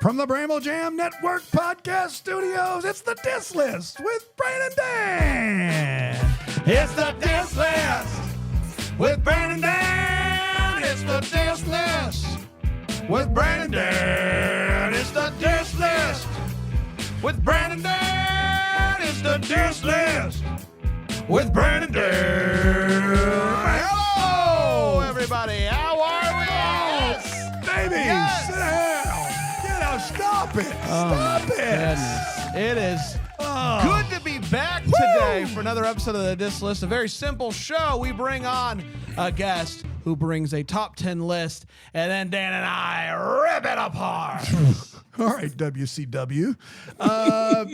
From the Bramble Jam Network podcast studios, it's the Diss List with Bran and Dan. It's the Diss List with Bran and Dan. It's the Diss List with Bran and Dan. It's the Diss List with Bran and Dan. It's the Diss List with Bran and Dan. Hello, everybody. How are we? Yes, baby. Yes. Sit down. Stop it. Stop it. Goodness. It is good to be back today for another episode of the Diss List. A very simple show. We bring on a guest who brings a top 10 list, and then Dan and I rip it apart. All right, WCW.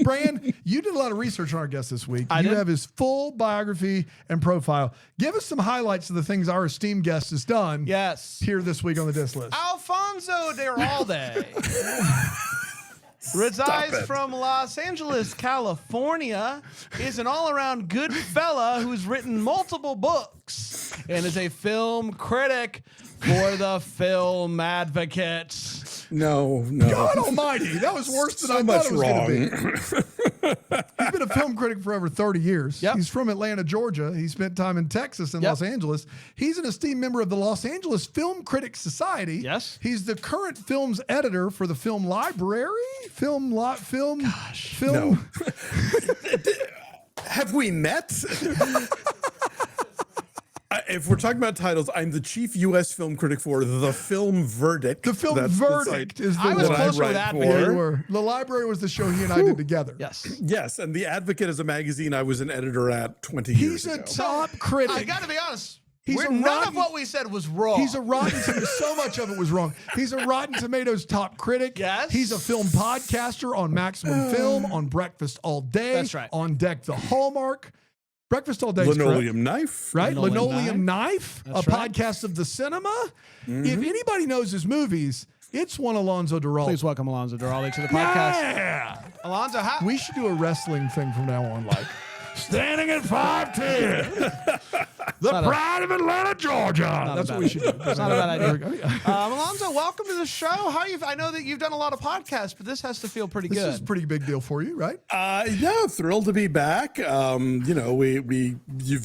Bran, you did a lot of research on our guest this week. You have his full biography and profile. Give us some highlights of the things our esteemed guest has done here this week on the Diss List. Alonso Duralde resides from Los Angeles, California, is an all-around good fella who's written multiple books and is a film critic for the Film Advocate. No. God almighty, that was worse than I thought it was going to be. He's been a film critic for over 30 years. Yep. He's from Atlanta, Georgia. He spent time in Texas and Los Angeles. He's an esteemed member of the Los Angeles Film Critics Society. Yes. He's the current films editor for the Film Library. No. Have we met? If we're talking about titles, I'm the Chief U.S. film critic for The Film Verdict. The Film Verdict is the I was one closer I to that. Yeah, you were. The Library was the show he and I did together. Yes, and The Advocate is a magazine I was an editor at 20 years ago. He's a top critic. I got to be honest. None of what we said was wrong. He's a Rotten Tomatoes. So much of it was wrong. He's a Rotten Tomatoes top critic. Yes. He's a film podcaster on Maximum Film, on Breakfast All Day. That's right. On Deck the Hallmark. Breakfast All Day. Linoleum Knife. Right? Linoleum Knife. That's a right. podcast of the cinema. If anybody knows his movies, it's one Alonso Duralde. Please welcome Alonso Duralde to the podcast. Yeah. Alonso, how? We should do a wrestling thing from now on, like standing at 5'10". The pride of Atlanta, Georgia. That's what we should do. It's not a bad idea. There we go. Alonso, welcome to the show. I know that you've done a lot of podcasts, but this has to feel pretty This good. is a pretty big deal for you, right? Yeah, thrilled to be back. You've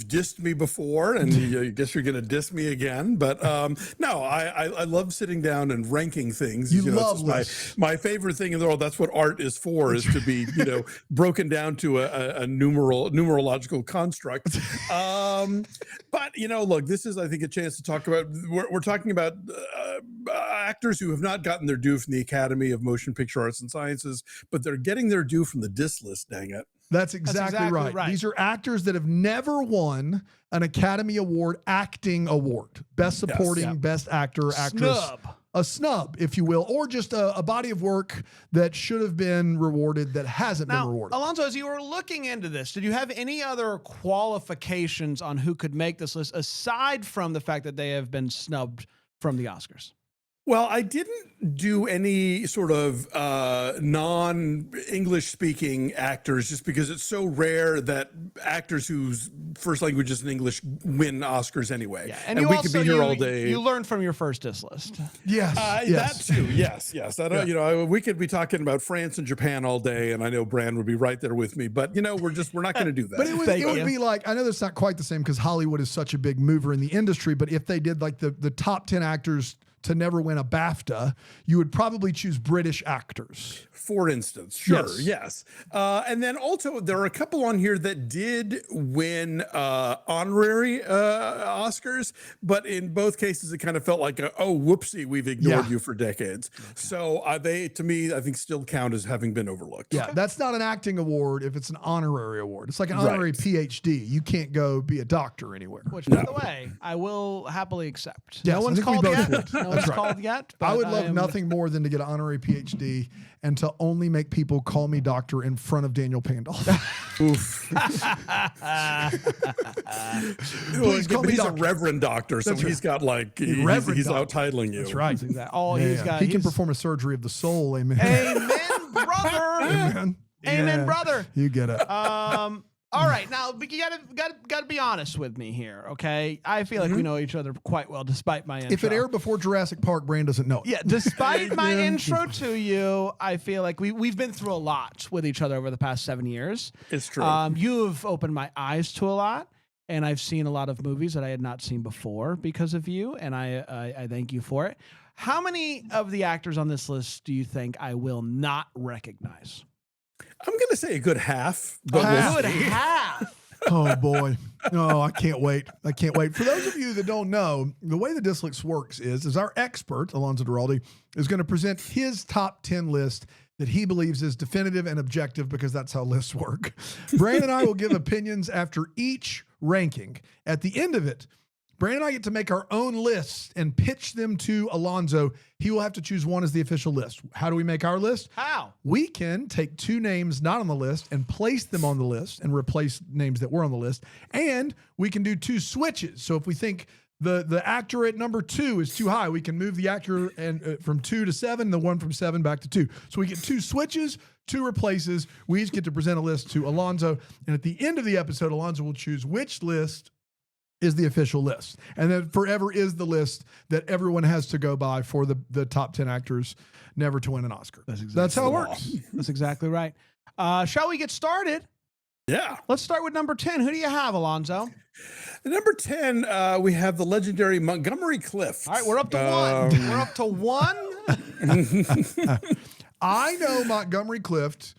dissed me before, and I guess you're going to diss me again. But no, I love sitting down and ranking things. You love it's my favorite thing in the world. That's what art is for, is to be broken down to a numerological construct. But look, this is, I think, a chance to talk about. We're talking about actors who have not gotten their due from the Academy of Motion Picture Arts and Sciences, but they're getting their due from the Diss List. Dang it! That's exactly right. These are actors that have never won an Academy Award acting award, best supporting, best actor, actress. Snub. A snub, if you will, or just a body of work that should have been rewarded that hasn't been rewarded. Alonso, as you were looking into this, did you have any other qualifications on who could make this list aside from the fact that they have been snubbed from the Oscars? Well, I didn't do any sort of non-English speaking actors, just because it's so rare that actors whose first language is in English win Oscars anyway. Yeah. And we could be here all day. You learned from your first Diss List. Yes. That too. Yes. We could be talking about France and Japan all day, and I know Bran would be right there with me. But we're not going to do that. But it would be like, I know that's not quite the same because Hollywood is such a big mover in the industry. But if they did like the top 10 actors to never win a BAFTA, you would probably choose British actors. For instance, sure, yes. And then also there are a couple on here that did win honorary Oscars, but in both cases it kind of felt like, whoopsie, we've ignored you for decades. Okay. So they, to me, I think still count as having been overlooked. Yeah, that's not an acting award if it's an honorary award. It's like an honorary PhD. You can't go be a doctor anywhere. Which, by the way, I will happily accept. Yes, no one's called yet. No one's called yet. I would love nothing more than to get an honorary PhD and to only make people call me doctor in front of Daniel Pandolf. Oof. Please call me he's doctor. a reverend doctor, so he's got like he's out titling you. That's right. Exactly. He can perform a surgery of the soul. Amen. Amen, brother. Amen. Amen, brother. You get it. All right, now you gotta be honest with me here, okay? I feel like we know each other quite well, despite my intro. If it aired before Jurassic Park, Bran doesn't know it. Yeah, despite my intro to you, I feel like we've been through a lot with each other over the past 7 years. It's true. You've opened my eyes to a lot, and I've seen a lot of movies that I had not seen before because of you, and I thank you for it. How many of the actors on this list do you think I will not recognize? I'm going to say a good half. But A good half. Oh boy. Oh, I can't wait. I can't wait. For those of you that don't know, the way the Dislix works is our expert, Alonso Duralde, is going to present his top 10 list that he believes is definitive and objective because that's how lists work. Bran and I will give opinions after each ranking. At the end of it, Bran and I get to make our own lists and pitch them to Alonso. He will have to choose one as the official list. How do we make our list? How? We can take two names not on the list and place them on the list and replace names that were on the list. And we can do two switches. So if we think the actor at number 2 is too high, we can move the actor and from 2 to 7, the one from 7 back to 2. So we get two switches, two replaces. We each get to present a list to Alonso. And at the end of the episode, Alonso will choose which list is the official list. And then forever is the list that everyone has to go by for the top 10 actors never to win an Oscar. That's how it works. That's exactly right. Shall we get started? Yeah. Let's start with number 10. Who do you have, Alonso? At number 10, we have the legendary Montgomery Clift. All right, we're up to one. We're up to one. I know Montgomery Clift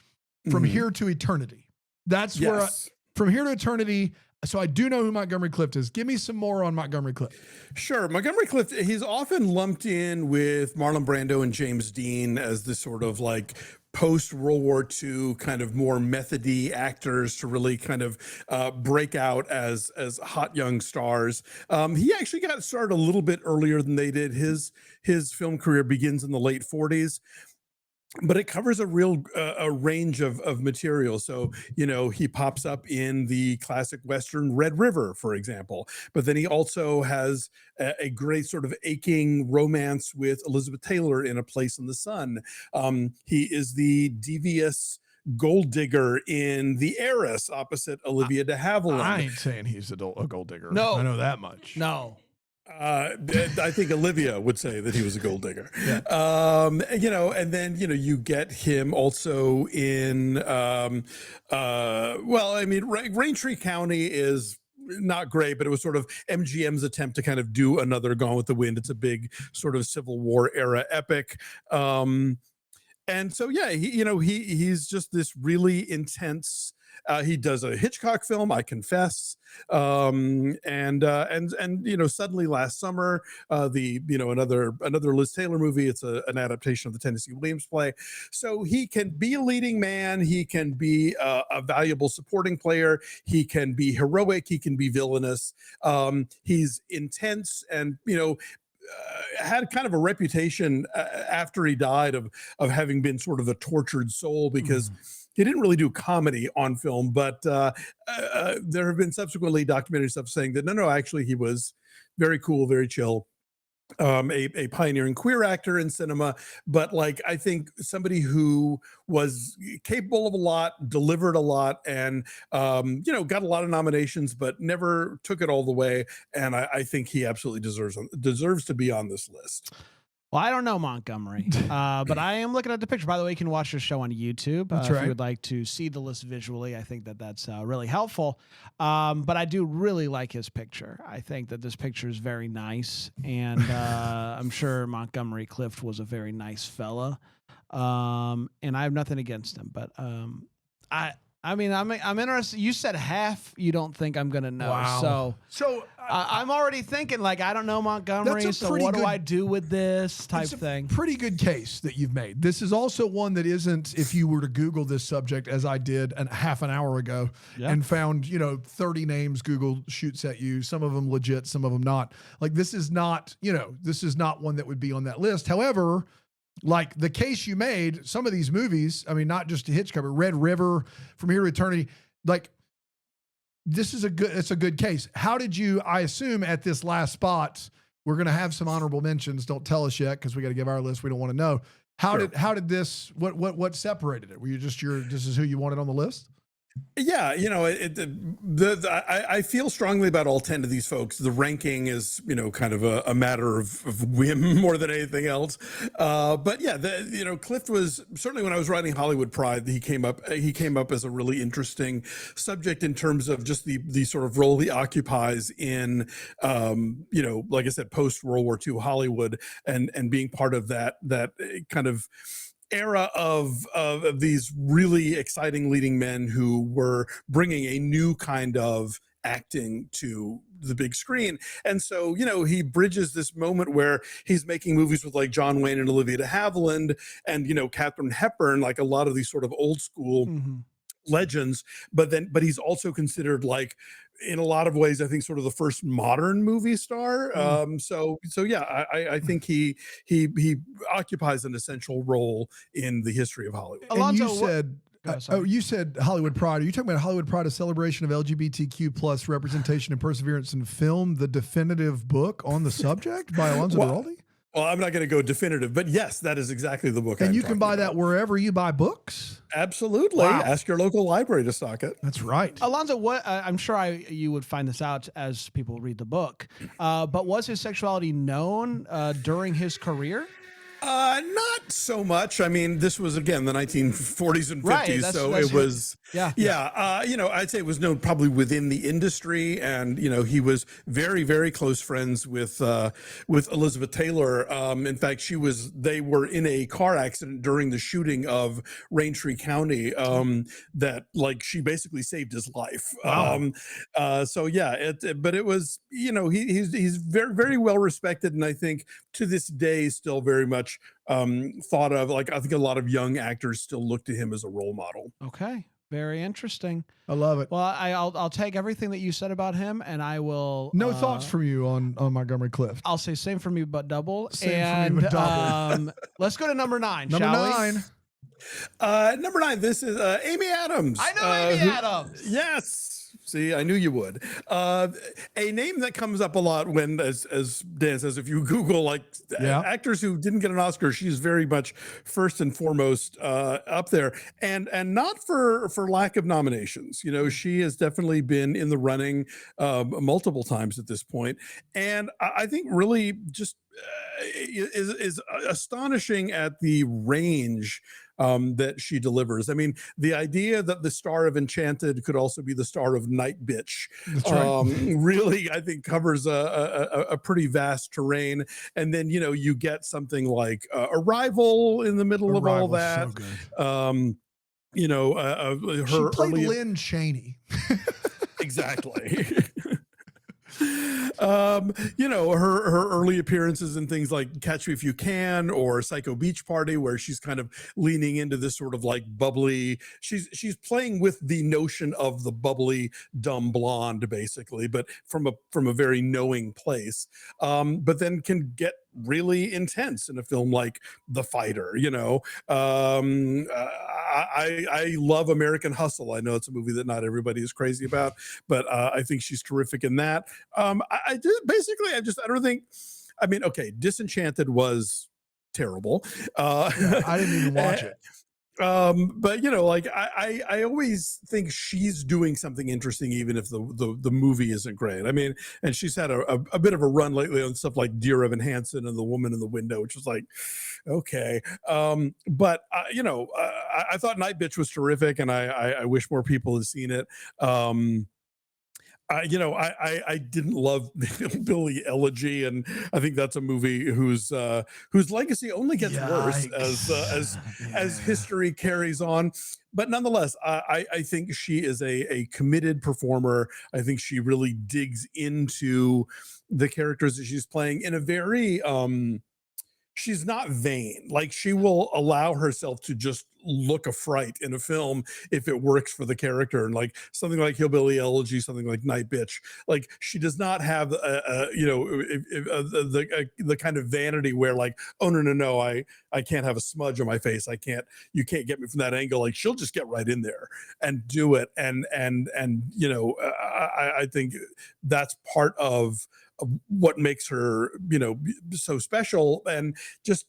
from Here to Eternity. That's where from Here to Eternity. So I do know who Montgomery Clift is. Give me some more on Montgomery Clift. Sure. Montgomery Clift, he's often lumped in with Marlon Brando and James Dean as this sort of like post-World War II kind of more method-y actors to really kind of break out as hot young stars. He actually got started a little bit earlier than they did. His film career begins in the late 40s. But it covers a real a range of material. So, he pops up in the classic Western Red River, for example. But then he also has a great sort of aching romance with Elizabeth Taylor in A Place in the Sun. He is the devious gold digger in The Heiress opposite Olivia de Havilland. I ain't saying he's a gold digger. No. I know that much. No. I think Olivia would say that he was a gold digger. Yeah. And then, you get him also in, Raintree County is not great, but it was sort of MGM's attempt to kind of do another Gone with the Wind. It's a big sort of Civil War era epic. And so, yeah, he's just this really intense. He does a Hitchcock film, I confess, and suddenly last summer, another Liz Taylor movie. It's an adaptation of the Tennessee Williams play. So he can be a leading man. He can be a valuable supporting player. He can be heroic. He can be villainous. He's intense, and had kind of a reputation after he died of having been sort of a tortured soul because he didn't really do comedy on film, but there have been subsequently documentary stuff saying that no, actually he was very cool, very chill, a pioneering queer actor in cinema, but I think somebody who was capable of a lot, delivered a lot, and got a lot of nominations, but never took it all the way. And I think he absolutely deserves to be on this list. Well, I don't know Montgomery, but I am looking at the picture. By the way, you can watch the show on YouTube. That's If right. you would like to see the list visually, I think that's really helpful. But I do really like his picture. I think that this picture is very nice, and I'm sure Montgomery Clift was a very nice fella. And I have nothing against him, but I'm interested. You said half you don't think I'm going to know. Wow. So I'm already thinking I don't know Montgomery. So what do I do with this type thing? Pretty good case that you've made. This is also one that isn't, if you were to Google this subject as I did half an hour ago and found, 30 names Google shoots at you, some of them legit, some of them not. This is not one that would be on that list. However, the case you made, some of these movies, not just Hitchcock, but Red River, From Here to Eternity, it's a good case. How did you, I assume at this last spot, we're going to have some honorable mentions. Don't tell us yet, because we got to give our list. We don't want to know. How did this, what separated it? Were you just this is who you wanted on the list? Yeah, I feel strongly about all 10 of these folks. The ranking is, kind of a matter of whim more than anything else. But yeah, Clift was certainly, when I was writing Hollywood Pride, he came up as a really interesting subject in terms of just the sort of role he occupies in, like I said, post World War II Hollywood, and being part of that kind of era of these really exciting leading men who were bringing a new kind of acting to the big screen. And so, he bridges this moment where he's making movies with like John Wayne and Olivia de Havilland and, Katharine Hepburn, like a lot of these sort of old school legends, but he's also considered, like, in a lot of ways, I think, sort of the first modern movie star. So yeah, I think he occupies an essential role in the history of Hollywood. And Alonso, you said Hollywood Pride. Are you talking about Hollywood Pride, a celebration of LGBTQ plus representation and perseverance in film, the definitive book on the subject by Alonso Duralde? Well, I'm not going to go definitive, but yes, that is exactly the book. And you can buy that wherever you buy books? Absolutely. Wow. Ask your local library to stock it. That's right. Alonso, I'm sure you would find this out as people read the book, but was his sexuality known during his career? Not so much. I mean, this was, again, the 1940s and 50s, right, so it was, I'd say it was known probably within the industry, and, he was very, very close friends with Elizabeth Taylor. In fact, they were in a car accident during the shooting of Raintree County, that, like, she basically saved his life. Wow. So yeah, but it was, he's very, very well respected, and I think to this day still very much thought of. Like, I think a lot of young actors still look to him as a role model. Okay, very interesting. I love it. Well, I'll take everything that you said about him, and I will. No thoughts from you on Montgomery Clift. I'll say same for me, but double. Same for me, but double. Let's go to number 9. Number shall 9. We? Number 9. This is Amy Adams. I know Amy Adams. Yes. See, I knew you would. A name that comes up a lot when, as Dan says, if you Google like actors who didn't get an Oscar, she's very much first and foremost up there, and not for lack of nominations. She has definitely been in the running multiple times at this point, and I think really just is astonishing at the range that she delivers. I mean, the idea that the star of Enchanted could also be the star of Night Bitch, really, I think, covers a pretty vast terrain. And then, you get something like Arrival in the middle of all that. So good. She played Lynn Chaney. Exactly. Her early appearances in things like Catch Me If You Can or Psycho Beach Party, where she's kind of leaning into this sort of like bubbly, she's playing with the notion of the bubbly dumb blonde, basically, but from a very knowing place, but then can get really intense in a film like The Fighter. I love American Hustle. I know it's a movie that not everybody is crazy about, but I think she's terrific in that. I don't think, I mean, okay, Disenchanted was terrible. I didn't even watch it. But like I always think she's doing something interesting, even if the movie isn't great. I mean, and she's had a bit of a run lately on stuff like Dear Evan Hansen and The Woman in the Window, which was like, okay. But I thought Night Bitch was terrific, and I wish more people had seen it. I didn't love Billy Elegy, and I think that's a movie whose legacy only gets worse as history carries on. But nonetheless, I think she is a committed performer. I think she really digs into the characters that she's playing in a very she's not vain. Like, she will allow herself to just look a fright in a film if it works for the character. And like something like Hillbilly Elegy, something like Night Bitch, like she does not have the kind of vanity where like, oh no, I can't have a smudge on my face. You can't get me from that angle. Like, she'll just get right in there and do it. And I think that's part of what makes her so special. And just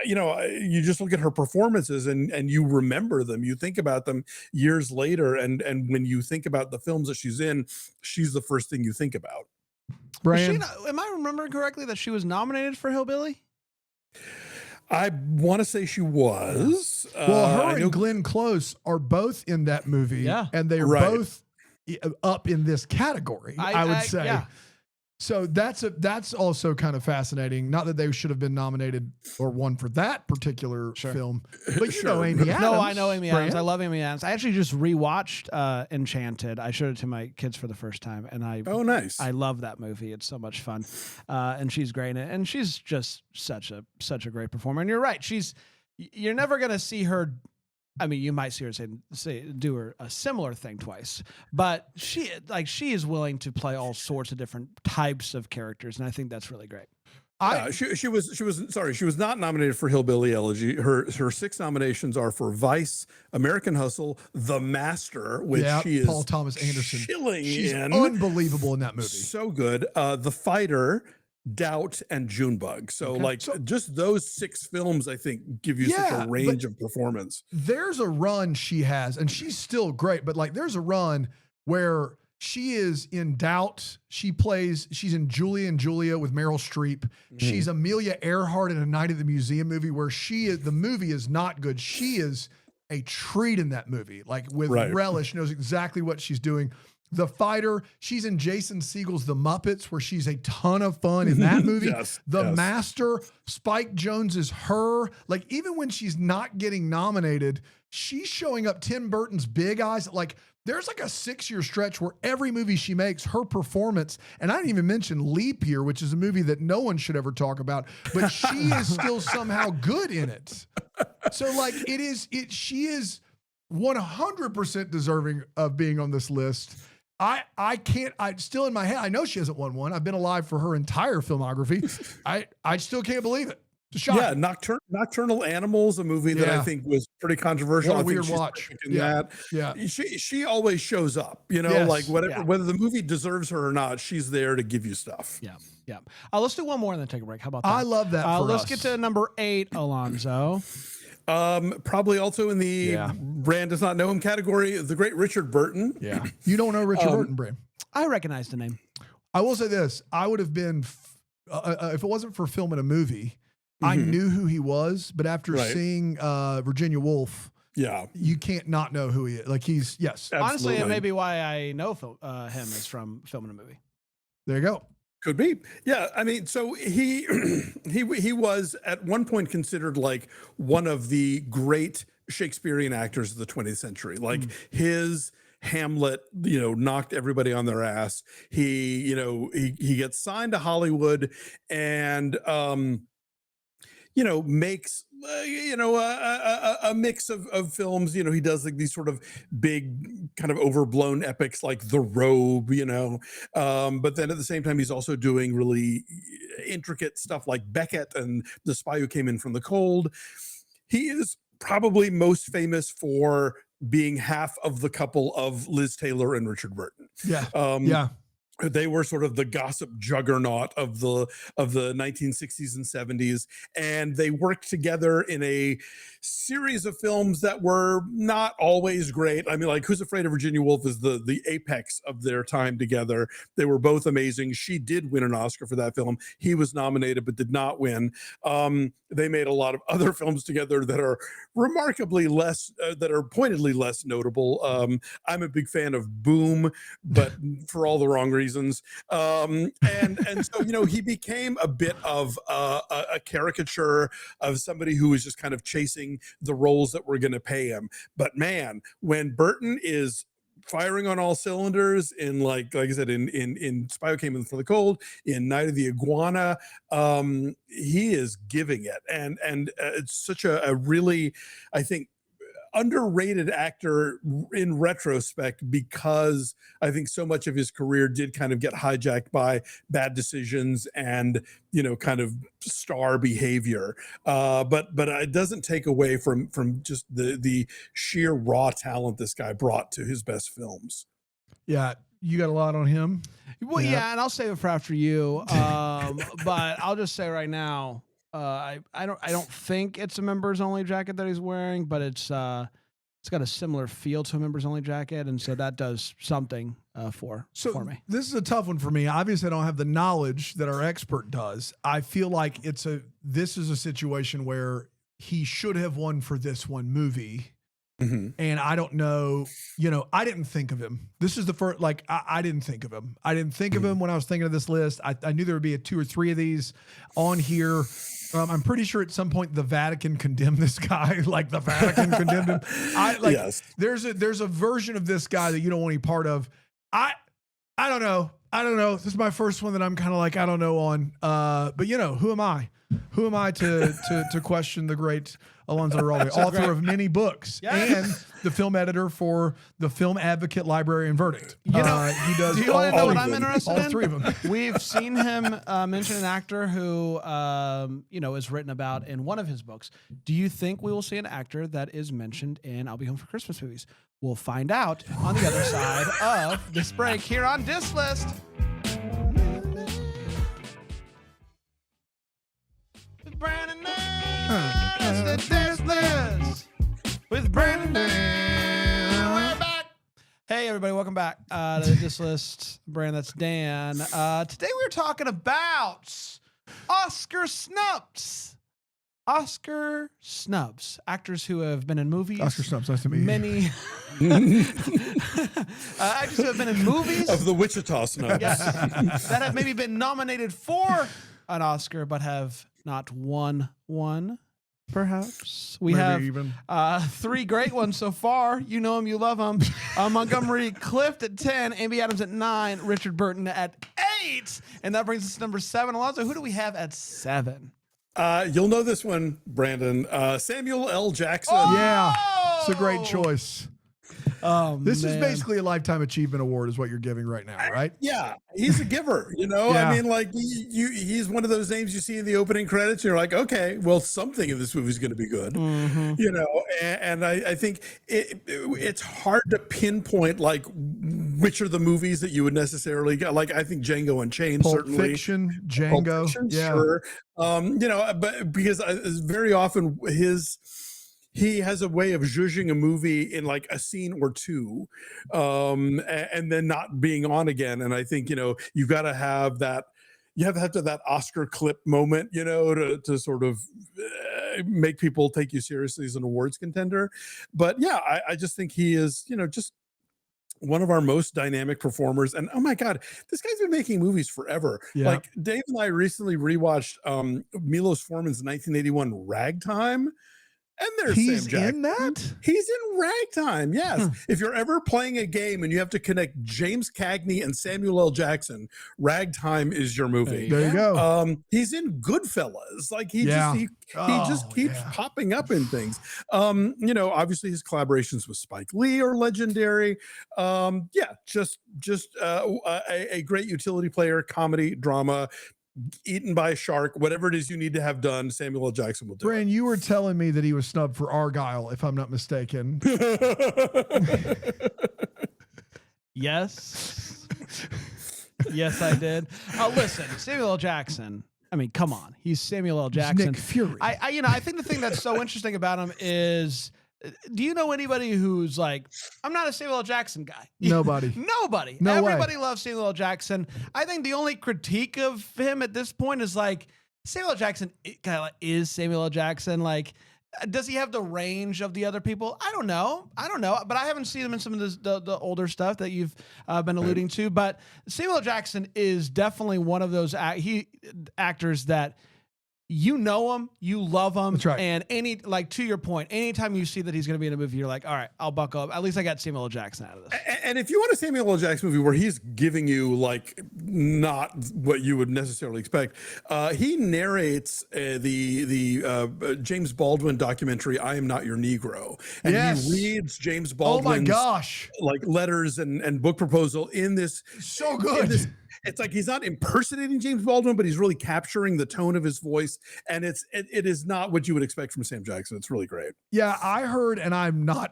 you just look at her performances and you remember them. You think about them years later, and when you think about the films that she's in, she's the first thing you think about. Brian, am I remembering correctly that she was nominated for Hillbilly? I want to say she was. Well, her and Glenn Close are both in that movie, and they are both up in this category. I would say. Yeah. So that's also kind of fascinating. Not that they should have been nominated or won for that particular film, but you know Amy Adams. No, I know Amy Adams. I love Amy Adams. I actually just rewatched Enchanted. I showed it to my kids for the first time, and nice. I love that movie. It's so much fun, and she's great in it, and she's just such a great performer. And you're right, you're never gonna see her. I mean, you might see her do a similar thing twice, but she is willing to play all sorts of different types of characters, and I think that's really great. She was not nominated for Hillbilly Elegy. Her 6 nominations are for Vice, American Hustle, The Master, which she is Paul Thomas Anderson. She's unbelievable in that movie. So good. The Fighter, Doubt, and Junebug. So just those 6 films, I think, give you such a range of performance. There's a run she has, and she's still great, but there's a run where she is in Doubt. She's in Julia and Julia with Meryl Streep. Mm-hmm. She's Amelia Earhart in A Night at the Museum movie where the movie is not good. She is a treat in that movie, with relish, knows exactly what she's doing. The Fighter, she's in Jason Segel's The Muppets, where she's a ton of fun in that movie. Master, Spike Jonze is her. Even when she's not getting nominated, she's showing up. Tim Burton's Big Eyes. There's a 6-year stretch where every movie she makes, her performance, and I didn't even mention Leap Year, which is a movie that no one should ever talk about, but she is still somehow good in it. So she is 100% deserving of being on this list. I still in my head, I know she hasn't won one. I've been alive for her entire filmography. I still can't believe it. Yeah, Nocturnal Animals, a movie that I think was pretty controversial. What a weird watch. She always shows up, whether the movie deserves her or not, she's there to give you stuff. Yeah. Let's do one more and then take a break. How about that? I love that. Let's get to number 8, Alonso. Probably also in the Brand does not know him category, the great Richard Burton. Yeah. You don't know Richard Burton, Brand? I recognize the name. I will say this. I would have been, if it wasn't for filming a movie, I knew who he was, but after seeing Virginia Woolf, you can't not know who he is. He's, Absolutely. Honestly, it may be why I know him is from filming a movie. There you go. Could be. Yeah. I mean, so he was at one point considered one of the great Shakespearean actors of the 20th century. His Hamlet, knocked everybody on their ass. He gets signed to Hollywood and, makes a mix of films. He does these sort of big kind of overblown epics like The Robe, but then at the same time he's also doing really intricate stuff like Beckett and The Spy Who Came in from the Cold. He is probably most famous for being half of the couple of Liz Taylor and Richard Burton. They were sort of the gossip juggernaut of the 1960s and 70s, and they worked together in a series of films that were not always great. I mean, Who's Afraid of Virginia Woolf is the apex of their time together. They were both amazing. She did win an Oscar for that film. He was nominated but did not win. They made a lot of other films together that are remarkably less, that are pointedly less notable. I'm a big fan of Boom, but for all the wrong reasons. And so, he became a bit of a caricature of somebody who was just kind of chasing the roles that were going to pay him. But man, when Burton is firing on all cylinders in like I said, in Spy Who Came in from the Cold, in Night of the Iguana, he is giving it. And it's such a really, I think, underrated actor in retrospect, because I think so much of his career did kind of get hijacked by bad decisions and, kind of star behavior. But it doesn't take away from just the sheer raw talent this guy brought to his best films. Yeah. You got a lot on him. Well, yeah, and I'll save it for after you. But I'll just say right now, I don't think it's a members only jacket that he's wearing, but it's got a similar feel to a members only jacket, and so that does something for me. This is a tough one for me. Obviously, I don't have the knowledge that our expert does. I feel like this is a situation where he should have won for this one movie. Mm-hmm. And I don't know, I didn't think of him. This is the first, I didn't think of him. I didn't think of him when I was thinking of this list. I knew there would be 2 or 3 of these on here. I'm pretty sure at some point the Vatican condemned this guy. Like the Vatican condemned him. Yes. There's a version of this guy that you don't want any part of. I don't know. This is my first one that I'm kind of like, I don't know on. But who am I? Who am I to question the great Alonso Duralde, author of many books and the film editor for the Film Advocate Library and Verdict? He does. Do you want to know what I'm interested in? All 3 of them. We've seen him mention an actor who, is written about in one of his books. Do you think we will see an actor that is mentioned in I'll Be Home for Christmas movies? We'll find out on the other side of this break here on Diss List. Bran and Dan. It's the Diss List with Bran and Dan. We're back. Hey, everybody. Welcome back to the Diss List. Bran, that's Dan. Today we're talking about Oscar Snubs. Oscar Snubs. Actors who have been in movies. Oscar Snubs. Nice to meet you. Many actors who have been in movies. Of the Wichita Snubs. Yes. That have maybe been nominated for an Oscar, but have not won one, perhaps. We maybe have 3 great ones so far. You know them, you love them. Montgomery Clift at 10, Amy Adams at 9, Richard Burton at 8, and that brings us to number 7. Alonso, who do we have at 7? You'll know this one, Brandon. Samuel L. Jackson. Oh! Yeah, it's a great choice. This is Man. basically a Lifetime Achievement Award is what you're giving right now, right? Yeah, he's a giver, Yeah. I mean, like he's one of those names you see in the opening credits. You're like, okay, well, something in this movie is going to be good, and I think it's hard to pinpoint like which are the movies that you would necessarily get. Like I think Django Unchained, Pulp certainly Fiction, Django, Pulp Fiction, yeah. sure. But because very often he has a way of zhuzhing a movie in like a scene or 2, and then not being on again. And I think, you've got to have that, you have to have that Oscar clip moment, to sort of make people take you seriously as an awards contender. But yeah, I just think he is, just one of our most dynamic performers. And oh my God, this guy's been making movies forever. Yeah. Like Dave and I recently rewatched Milos Forman's 1981 Ragtime. And there's He's Sam Jackson. in that? He's in Ragtime, yes. If you're ever playing a game and you have to connect James Cagney and Samuel L. Jackson, Ragtime is your movie. There you go. He's in Goodfellas. Like he just keeps popping up in things. Obviously his collaborations with Spike Lee are legendary. Just a great utility player, comedy, drama. Eaten by a shark, whatever it is you need to have done, Samuel L. Jackson will do. Bran, you were telling me that he was snubbed for Argyle, if I'm not mistaken. Yes. Yes, I did. Listen, Samuel L. Jackson. I mean, come on. He's Samuel L. Jackson. Nick Fury. I think the thing that's so interesting about him is, do you know anybody who's like, I'm not a Samuel L. Jackson guy? Nobody. Nobody. No Everybody way. loves Samuel L. Jackson. I think the only critique of him at this point is like, Samuel L. Jackson kind of like, is Samuel L. Jackson. Like, does he have the range of the other people? I don't know. But I haven't seen him in some of the older stuff that you've been alluding to. But Samuel L. Jackson is definitely one of those actors that you know him, you love him. That's right. And to your point, anytime you see that he's going to be in a movie, you're like, all right, I'll buckle up. At least I got Samuel L. Jackson out of this. And if you want a Samuel L. Jackson movie where he's giving you like not what you would necessarily expect, he narrates the James Baldwin documentary "I Am Not Your Negro," and Yes. he reads James Oh my Baldwin's gosh. like letters and book proposal in this. So good. It's like he's not impersonating James Baldwin, but he's really capturing the tone of his voice, and it is not what you would expect from Sam Jackson. It's really great. Yeah, I heard, and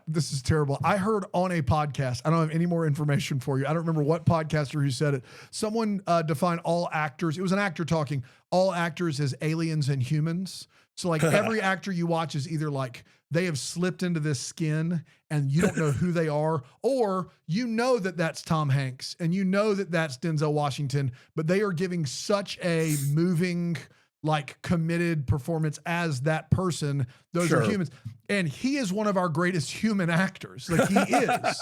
this is terrible. I heard on a podcast, I don't have any more information for you. I don't remember what podcaster who said it. Someone defined all actors. It was an actor talking. all actors as aliens and humans. So like every actor you watch is either like they have slipped into this skin and you don't know who they are, or you know that that's Tom Hanks and you know that that's Denzel Washington, but they are giving such a moving, like committed performance as that person. Those are humans. And he is one of our greatest human actors. Like he is.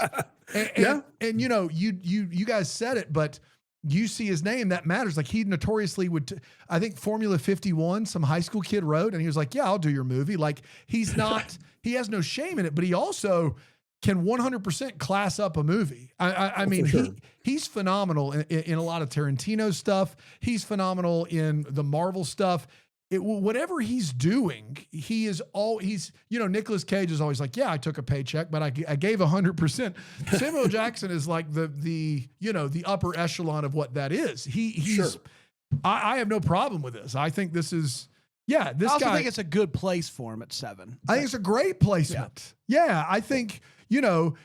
And you know, you guys said it, but you see his name, that matters. Like he notoriously would, I think Formula 51, some high school kid wrote, and he was like, yeah, I'll do your movie. Like he's not, he has no shame in it, but he also can 100% class up a movie. I mean, he's phenomenal in a lot of Tarantino stuff. He's phenomenal in the Marvel stuff. Whatever he's doing, he's, you know, Nicolas Cage is always like, yeah, I took a paycheck, but I gave 100%. Samuel Jackson is like the you know, the upper echelon of what that is. I have no problem with this. I think this is, I also think it's a good place for him at 7. I think it's a great placement. Yeah, I think, you know,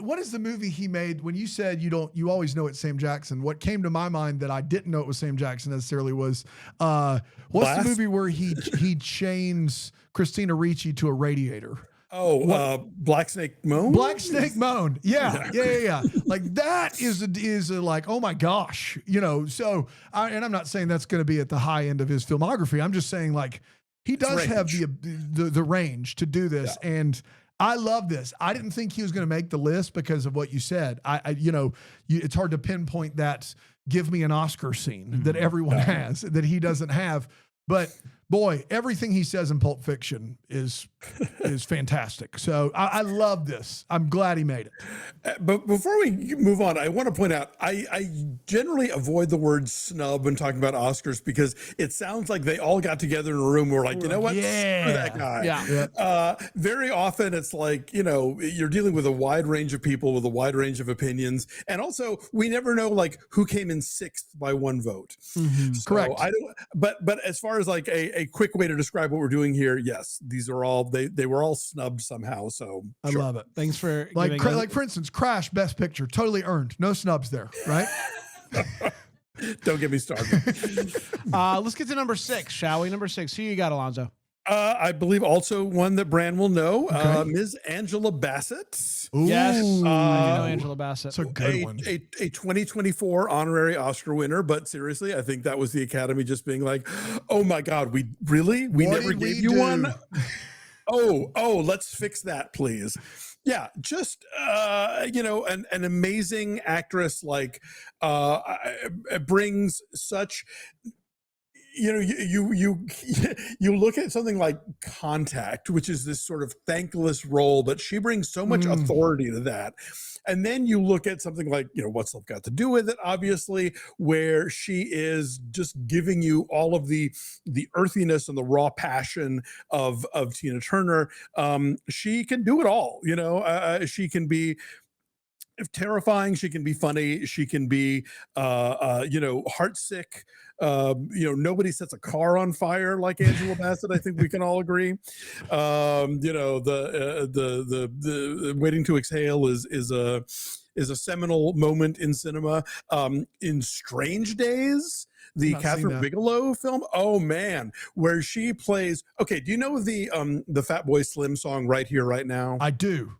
what is the movie he made when you said you always know it's Sam Jackson? What came to my mind that I didn't know it was Sam Jackson necessarily was, what's the movie where he chains Christina Ricci to a radiator? Black Snake Moan? Black Snake Moan. Yeah. Like that is like, oh my gosh, you know, so, and I'm not saying that's going to be at the high end of his filmography. I'm just saying like, he does have the range to do this. Yeah. And I love this. I didn't think he was going to make the list because of what you said. You know, it's hard to pinpoint that give me an Oscar scene that everyone has that he doesn't have. But boy, everything he says in Pulp Fiction is fantastic. So I love this. I'm glad he made it. But before we move on, I want to point out, I generally avoid the word snub when talking about Oscars because it sounds like they all got together in a room. We're like, you know what? Screw that guy. Yeah. Very often it's like, you know, you're dealing with a wide range of people with a wide range of opinions. And also we never know like who came in 6th by 1 vote. So Correct. But as far as like a quick way to describe what we're doing here, yes, these are all, they were all snubbed somehow. So I love it. Thanks for like for instance, Crash Best Picture, totally earned. No snubs there, right? Don't get me started. Let's get to number 6, shall we? Number 6. Who you got, Alonso? I believe also one that Bran will know, Ms. Angela Bassett. Ooh. Yes, I do know Angela Bassett. It's a good one. A 2024 honorary Oscar winner, but seriously, I think that was the Academy just being like, oh my God, we never gave you one? Oh, let's fix that, please. Yeah, just you know, an amazing actress, like brings such, you know, you look at something like Contact, which is this sort of thankless role, but she brings so much authority to that. And then you look at something like, you know, What's Love Got to Do with It, obviously, where she is just giving you all of the earthiness and the raw passion of Tina Turner. She can do it all, you know. She can be terrifying, she can be funny, she can be you know, heartsick. You know, nobody sets a car on fire like Angela Bassett. I think we can all agree. You know, the Waiting to Exhale is a seminal moment in cinema. In Strange Days, the Catherine Bigelow film, oh man, where she plays, okay, do you know the Fatboy Slim song Right Here Right Now? I do.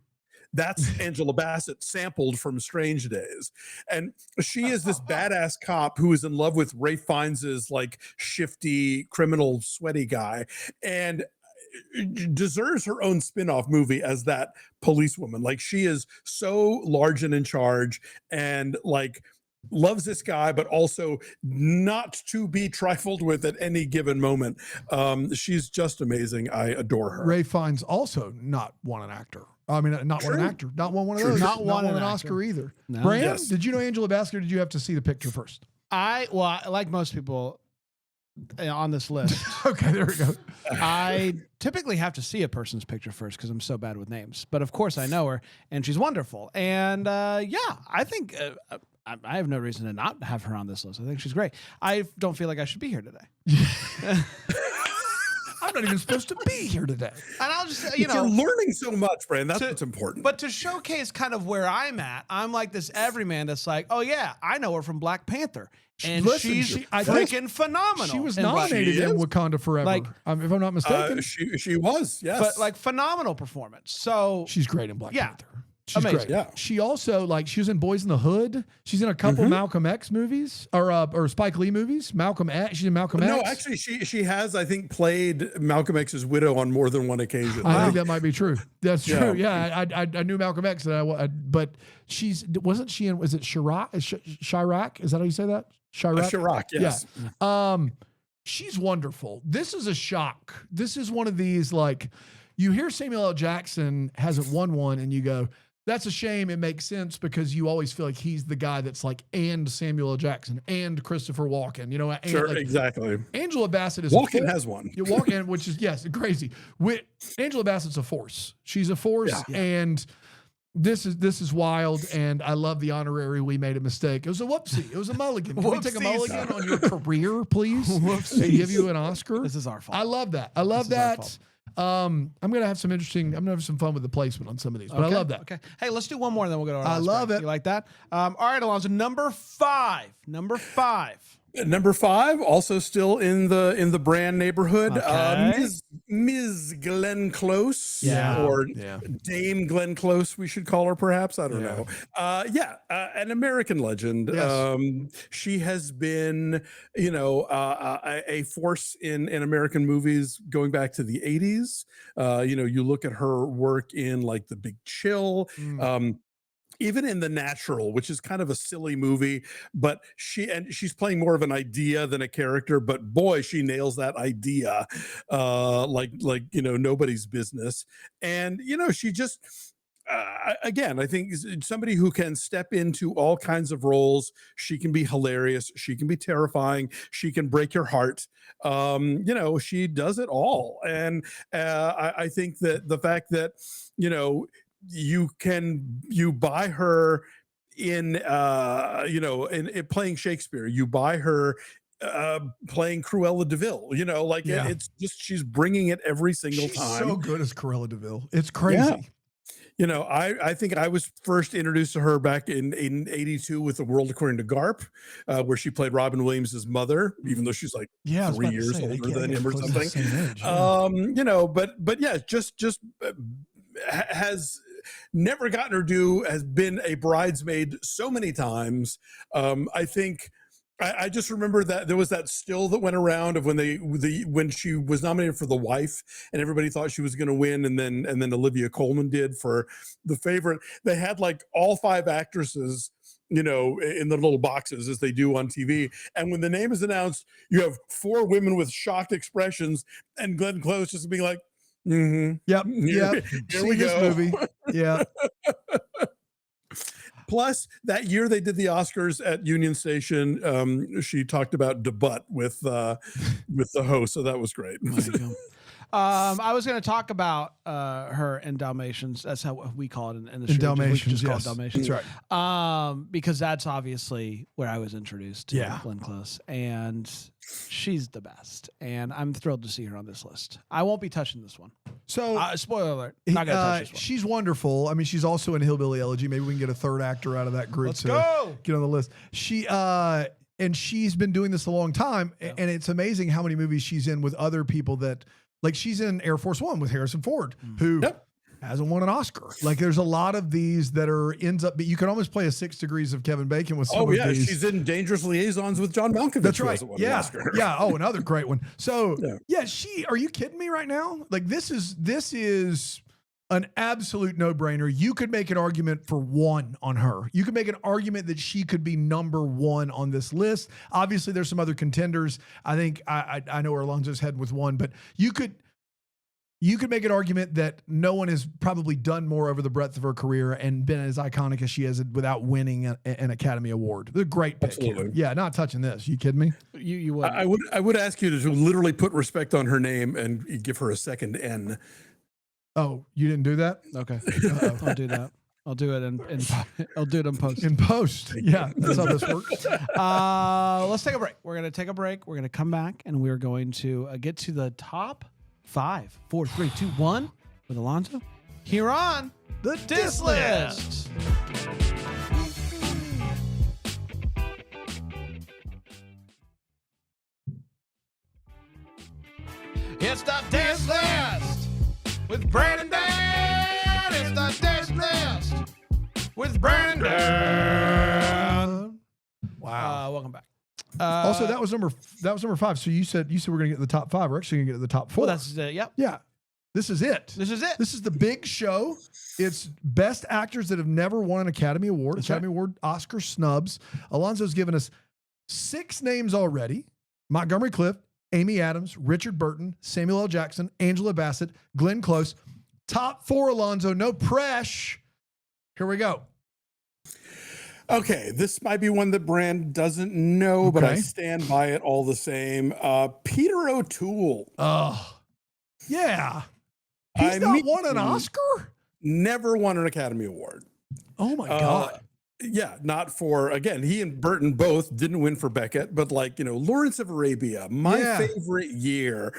That's Angela Bassett sampled from Strange Days. And she is this badass cop who is in love with Ralph Fiennes's like shifty criminal sweaty guy and deserves her own spin-off movie as that policewoman. Like she is so large and in charge and like loves this guy, but also not to be trifled with at any given moment. She's just amazing. I adore her. Ralph Fiennes also not won an actor. I mean, not won an actor, not won one of those, not won an Oscar either. No. Bran, did you know Angela Bassett, or did you have to see the picture first? Like most people on this list. Okay, there we go. I typically have to see a person's picture first because I'm so bad with names. But of course, I know her, and she's wonderful. And I think I have no reason to not have her on this list. I think she's great. I don't feel like I should be here today. I'm not even supposed to be here today. And I'll just, But you're learning so much, Brand. That's what's important. But to showcase kind of where I'm at, I'm like this everyman that's like, oh yeah, I know her from Black Panther. And Listen, she's I think freaking phenomenal. She was in Black nominated Panther. in Wakanda Forever, Like, if I'm not mistaken. she was, yes. but like phenomenal performance. So She's great in Black Yeah. Panther. She's Amazing. great. Yeah. She also she was in Boys in the Hood. She's in a couple Malcolm X movies or Spike Lee movies. Malcolm X. She's in Malcolm X. No, actually, she has, I think, played Malcolm X's widow on more than one occasion. I think that might be true. That's true. Yeah, I knew Malcolm X, but wasn't she in? Was it Chirac? Chirac? Is that how you say that? Chirac. Chirac, yes. Yeah. She's wonderful. This is a shock. This is one of these you hear Samuel L. Jackson hasn't won one, and you go, that's a shame. It makes sense because you always feel like he's the guy that's and Samuel L. Jackson and Christopher Walken, and Sure, exactly. Angela Bassett is Walken has one. Walken, which is crazy. Angela Bassett's a force. She's a force, and this is wild. And I love the honorary. We made a mistake. It was a whoopsie. It was a mulligan. Can we take a mulligan on your career, please? And give you an Oscar. this is our fault. I love that. I love that. I'm gonna have some fun with the placement on some of these, but I love that. Okay. Hey, let's do one more, and then we'll go to our I last love break. it. You like that? All right, Alonso. Number five. Number 5, also still in the Brand neighborhood, Okay. Ms. Glenn Close, or Dame Glenn Close, we should call her, perhaps. I don't know. An American legend. Yes. She has been, a force in American movies going back to the 80s. You look at her work in The Big Chill. Even in The Natural, which is kind of a silly movie, but she's playing more of an idea than a character, but boy, she nails that idea nobody's business. And she just again, I think somebody who can step into all kinds of roles. She can be hilarious, she can be terrifying, she can break your heart. She does it all. And I think that the fact that you buy her in playing Shakespeare, you buy her playing Cruella de Vil, it's just, she's bringing it every single time. So good as Cruella de Vil. It's crazy. I think I was first introduced to her back in 82 with The World According to Garp, where she played Robin Williams' mother, even though she's 3 years older than him or something. Just has never gotten her due, has been a bridesmaid so many times. I think I just remember that there was that still that went around of when she was nominated for The Wife, and everybody thought she was going to win, and then Olivia Colman did for The Favorite. They had all 5 actresses in the little boxes as they do on TV, and when the name is announced, you have 4 women with shocked expressions, and Glenn Close just being like, Yep. Here we this go. movie. Yeah. Plus, that year they did the Oscars at Union Station. She talked about debut with the host, so that was great. I was going to talk about her in Dalmatians. That's how we call it in the show. Dalmatians, call it Dalmatians. That's right. Because that's obviously where I was introduced to Glenn Close, and she's the best. And I'm thrilled to see her on this list. I won't be touching this one. So, spoiler alert, not going to touch this one. She's wonderful. I mean, she's also in Hillbilly Elegy. Maybe we can get a third actor out of that group Let's to go. get on the list. And she's been doing this a long time, and it's amazing how many movies she's in with other people that. She's in Air Force One with Harrison Ford, who hasn't won an Oscar. There's a lot of these that ends up. You can almost play a 6 Degrees of Kevin Bacon with some of these. She's in Dangerous Liaisons with John Malkovich. That's right. An Oscar. Yeah. Oh, another great one. So are you kidding me right now? This is an absolute no-brainer. You could make an argument for 1 on her. You could make an argument that she could be number 1 on this list. Obviously, there's some other contenders. I think I know where Alonso's head with 1, but you could make an argument that no one has probably done more over the breadth of her career and been as iconic as she has without winning an Academy Award. The great pick here. Yeah, not touching this. You kidding me? You would. I would ask you to literally put respect on her name and give her a second N. Oh, you didn't do that? Okay. I'll do that. I'll do it I'll do it in post. In post. Yeah, that's how this works. Let's take a break. We're going to take a break. We're going to come back, and we're going to get to the top 5, 4, 3, 2, 1 with Alonso here on the Diss List. It's the Diss List with Bran and Dan. It's the Diss List with Bran and Dan. Wow. Welcome back. Also, that was number 5. So you said we're gonna get the top 5. We're actually gonna get to the top 4. Well, that's yep. Yeah. This is it. This is it. This is the big show. It's best actors that have never won an Academy Award. That's Academy Award Oscar snubs. Alonso's given us 6 names already: Montgomery Clift, Amy Adams, Richard Burton, Samuel L. Jackson, Angela Bassett, Glenn Close. Top 4, Alonso. No press. Here we go. Okay, this might be one that Bran doesn't know, but I stand by it all the same. Peter O'Toole. Oh, yeah. He's not won an Oscar? Never won an Academy Award. Oh, my God. Yeah, not for, again, he and Burton both didn't win for Beckett, but like, Lawrence of Arabia, my favorite year.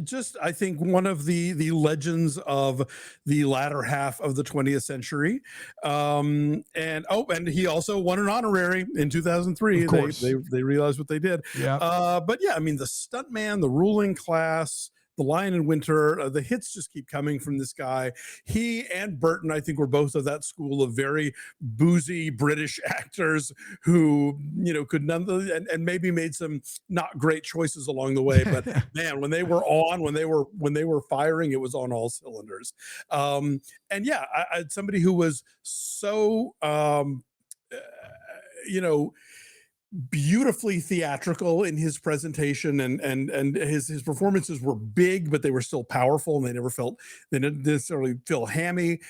Just, I think one of the legends of the latter half of the 20th century. And he also won an honorary in 2003. Of course. They realized what they did. Yeah. But yeah, I mean, the stuntman, the ruling class, The Lion in Winter, the hits just keep coming from this guy. He and Burton, I think, were both of that school of very boozy British actors who, could and maybe made some not great choices along the way. But man, when they were when they were firing, it was on all cylinders. And yeah, I somebody who was so, beautifully theatrical in his presentation, and his performances were big, but they were still powerful, and they didn't necessarily feel hammy.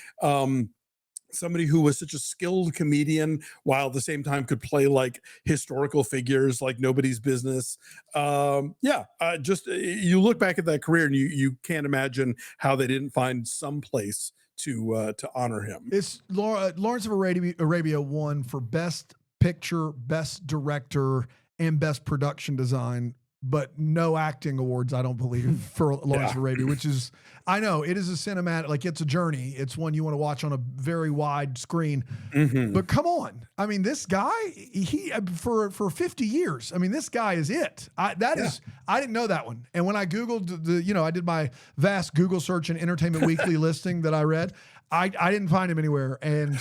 Somebody who was such a skilled comedian while at the same time could play like historical figures like nobody's business. Just you look back at that career and you can't imagine how they didn't find some place to honor him. It's Lawrence of Arabia won for Best Picture, Best Director, and Best Production Design, but no acting awards, I don't believe, for Lawrence of Arabia, which is, I know, it is a cinematic, like it's a journey. It's one you want to watch on a very wide screen. Mm-hmm. But come on. I mean, this guy, he for 50 years, I mean, this guy is it. I didn't know that one. And when I Googled I did my vast Google search and Entertainment Weekly listing that I read, I didn't find him anywhere. And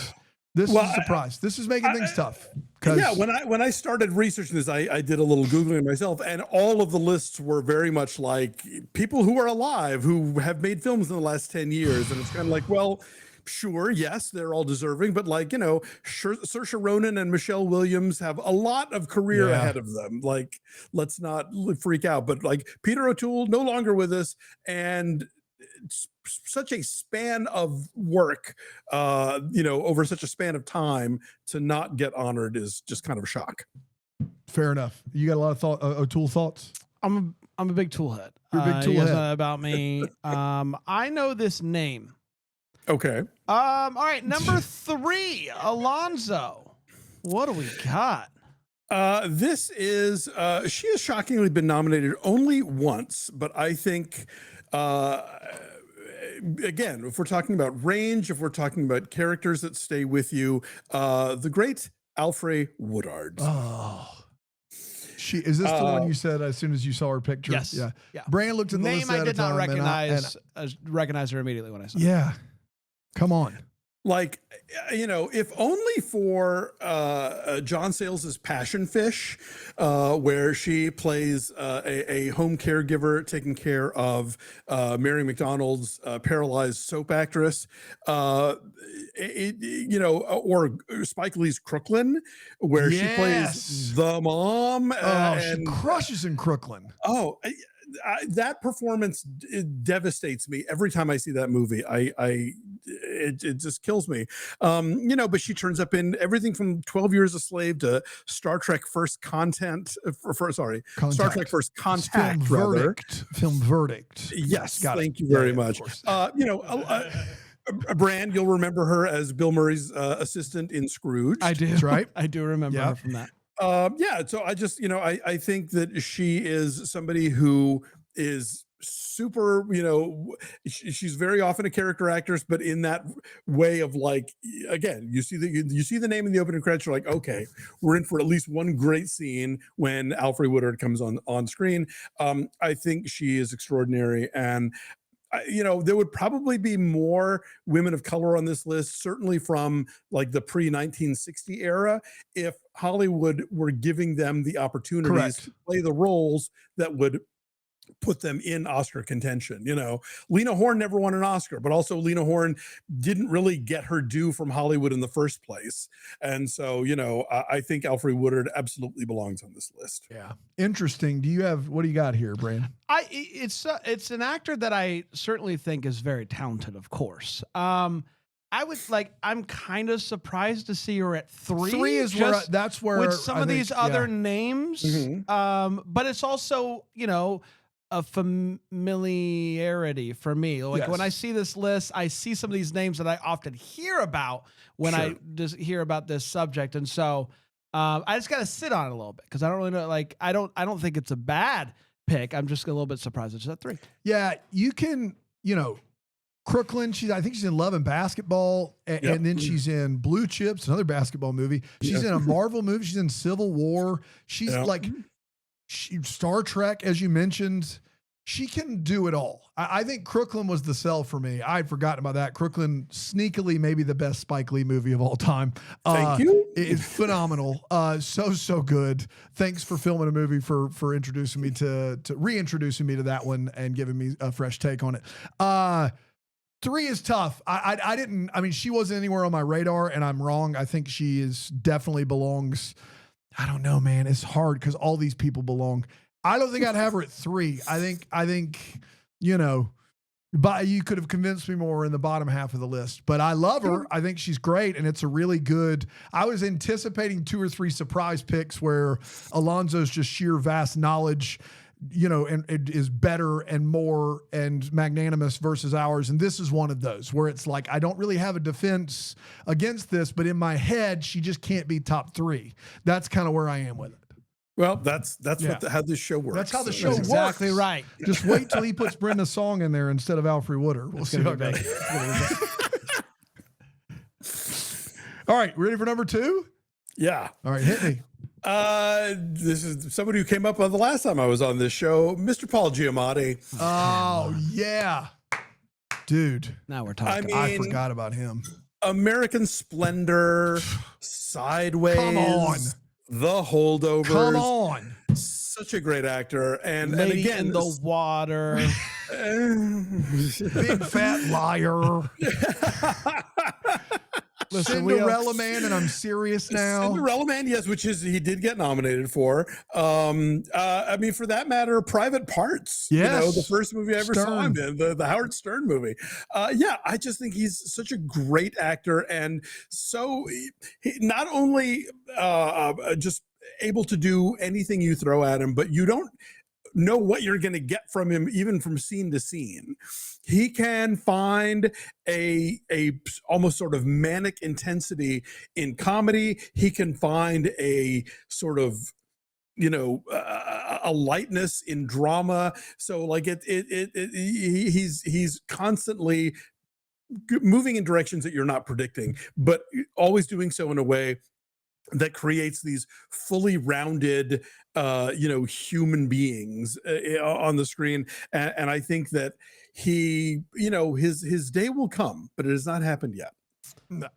this is a surprise. This is making things tough. Yeah, when I started researching this, I did a little Googling myself, and all of the lists were very much like people who are alive, who have made films in the last 10 years. And it's kind of like, well, sure, yes, they're all deserving, but like, Saoirse Ronan and Michelle Williams have a lot of career ahead of them. Like, let's not freak out. But like Peter O'Toole, no longer with us, and such a span of work, over such a span of time, to not get honored is just kind of a shock. Fair enough. You got a lot of O'Toole thoughts? I'm a big Tool head. You're a big Tool head. About me. I know this name. Okay. All right. Number 3, Alonso. What do we got? This is she has shockingly been nominated only once, but I think again, if we're talking about range, if we're talking about characters that stay with you, the great Alfre Woodard. Oh, is this the one you said as soon as you saw her picture? Yes. Yeah. Brandon looked at the name. list I did not recognize. Recognize her immediately when I saw. Yeah. Come on. Like, if only for John Sayles' Passion Fish, where she plays a home caregiver taking care of Mary McDonald's paralyzed soap actress, or Spike Lee's Crooklyn, where she plays the mom. She crushes in Crooklyn. Oh, that performance, it devastates me every time I see that movie. It just kills me. But she turns up in everything from 12 Years a Slave to Star Trek First Contact. Star Trek First Contact. Film Verdict. Yes, thank you very much. Bran, you'll remember her as Bill Murray's assistant in Scrooge. I do. That's right. I do remember her from that. So I just, I think that she is somebody who is super, she's very often a character actress, but in that way of like, again, you see the name in the opening credits, you're like, okay, we're in for at least one great scene when Alfre Woodard comes on screen. I think she is extraordinary, and there would probably be more women of color on this list, certainly from like the pre-1960 era, if Hollywood were giving them the opportunities to play the roles that would put them in Oscar contention. Lena Horne never won an Oscar, but also Lena Horne didn't really get her due from Hollywood in the first place. And so, I think Alfre Woodard absolutely belongs on this list. Yeah. Interesting. What do you got here, Brandon? It's an actor that I certainly think is very talented, of course. I'm kind of surprised to see her at 3. 3 is that's where with some of these other names. Mm-hmm. But it's also, a familiarity for me. Like when I see this list, I see some of these names that I often hear about when I just hear about this subject. And so I just got to sit on it a little bit because I don't really know. Like, I don't think it's a bad pick. I'm just a little bit surprised it's at 3. Yeah. You can, Crooklyn, I think she's in Love and Basketball, and then she's in Blue Chips, another basketball movie. She's in a Marvel movie. She's in Civil War. She's Star Trek, as you mentioned. She can do it all. I think Crooklyn was the sell for me. I'd forgotten about that. Crooklyn, sneakily, maybe the best Spike Lee movie of all time. Thank you. It's phenomenal. So good. Thanks for filming a movie, for introducing me to reintroducing me to that one and giving me a fresh take on it. 3 is tough. She wasn't anywhere on my radar, and I'm wrong. I think she definitely belongs. I don't know, man. It's hard because all these people belong. I don't think I'd have her at 3. I think, but you could have convinced me more in the bottom half of the list, but I love her. I think she's great. And it's a really good, I was anticipating 2 or 3 surprise picks where Alonso's just sheer vast knowledge, and it is better and more and magnanimous versus ours. And this is one of those where it's like, I don't really have a defense against this, but in my head, she just can't be top 3. That's kind of where I am with it. Well, that's how this show works. That's how the show works. Exactly right. Just wait till he puts Brenda's song in there instead of Alfre Woodard. We'll see how it goes. All right, ready for number 2? Yeah. All right, hit me. This is somebody who came up on the last time I was on this show, Mr. Paul Giamatti. Oh, yeah. Dude. Now we're talking. I forgot about him. American Splendor, Sideways. Come on. The Holdovers. Come on. Such a great actor. And again, in the water. Big fat liar. Listen, Cinderella Man, and I'm serious now. Cinderella Man, yes, which he did get nominated for. For that matter, Private Parts. Yes. The first movie I ever saw him in, the Howard Stern movie. I just think he's such a great actor, and so he not only just able to do anything you throw at him, but you don't know what you're going to get from him, even from scene to scene. He can find a almost sort of manic intensity in comedy. He can find a sort of, a lightness in drama. So like he's constantly moving in directions that you're not predicting, but always doing so in a way that creates these fully rounded, human beings on the screen. And I think that he, his day will come, but it has not happened yet.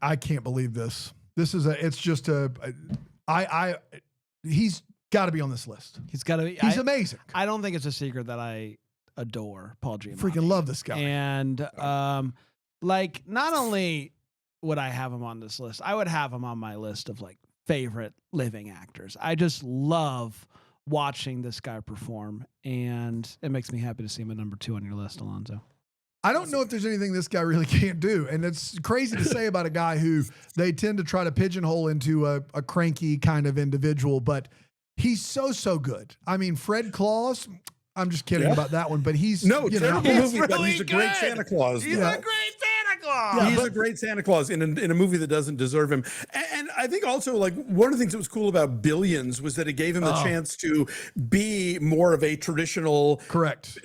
I can't believe this. He's got to be on this list. He's got to be. He's amazing. I don't think it's a secret that I adore Paul Giamatti. Freaking love this guy. And not only would I have him on this list, I would have him on my list of favorite living actors. I just love watching this guy perform, and it makes me happy to see him at number 2 on your list, Alonso. I don't know if there's anything this guy really can't do, and it's crazy to say about a guy who they tend to try to pigeonhole into a cranky kind of individual, but he's so good. I mean, Fred Claus, I'm just kidding about that one, but he's terrible movie, but really he's a great Santa Claus. He's a great Santa Claus. He's a great Santa Claus in a movie that doesn't deserve him. And I think also, like, one of the things that was cool about Billions was that it gave him the chance to be more of a traditional, correct,